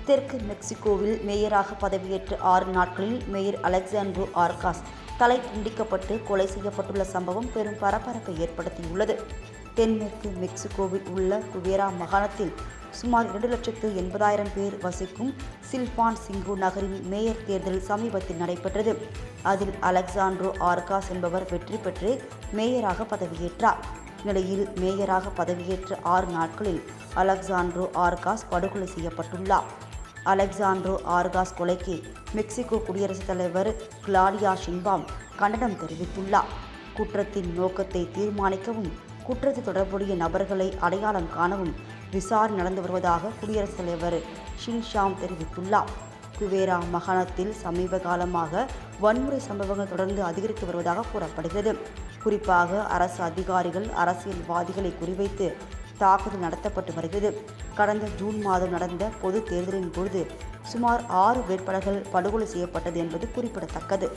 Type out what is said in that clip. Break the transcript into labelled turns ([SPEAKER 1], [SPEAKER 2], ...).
[SPEAKER 1] தெற்கு மெக்சிகோவில் மேயராக பதவியேற்ற 6 நாட்களில் மேயர் அலெக்சாண்ட்ரோ ஆர்காஸ் தலை துண்டிக்கப்பட்டு கொலை செய்யப்பட்டுள்ள சம்பவம் பெரும் பரபரப்பை ஏற்படுத்தியுள்ளது. தென்மேற்கு மெக்சிகோவில் உள்ள குவேரா மாகாணத்தில் சுமார் 2,80,000 பேர் வசிக்கும் சில்பான் சிங்கோ நகரின் மேயர் தேர்தல் சமீபத்தில் நடைபெற்றது. அதில் அலெக்சாண்ட்ரோ ஆர்காஸ் என்பவர் வெற்றி பெற்று மேயராக பதவியேற்றார். நிலையில் மேயராக பதவியேற்ற 6 நாட்களில் அலெக்சாண்ட்ரோ ஆர்காஸ் படுகொலை செய்யப்பட்டுள்ளார். அலெக்சாண்ட்ரோ ஆர்காஸ் கொலைக்கு மெக்சிகோ குடியரசுத் தலைவர் கிளாடியா ஷின்பாம் கண்டனம் தெரிவித்துள்ளார். குற்றத்தின் நோக்கத்தை தீர்மானிக்கவும் குற்றத்தில் தொடர்புடைய நபர்களை அடையாளம் காணவும் விசாரணை நடந்து வருவதாக குடியரசுத் தலைவர் ஷின்ஷாம் தெரிவித்துள்ளார். குவேரா மாகாணத்தில் சமீப காலமாக வன்முறை சம்பவங்கள் தொடர்ந்து அதிகரித்து வருவதாக கூறப்படுகிறது. குறிப்பாக அரசு அதிகாரிகள் அரசியல்வாதிகளை குறிவைத்து தாக்குதல் நடத்தப்பட்டு வருகிறது. கடந்த ஜூன் மாதம் நடந்த பொது தேர்தலின் பொழுது சுமார் 6 வேட்பாளர்கள் படுகொலை செய்யப்பட்டது என்பது குறிப்பிடத்தக்கது.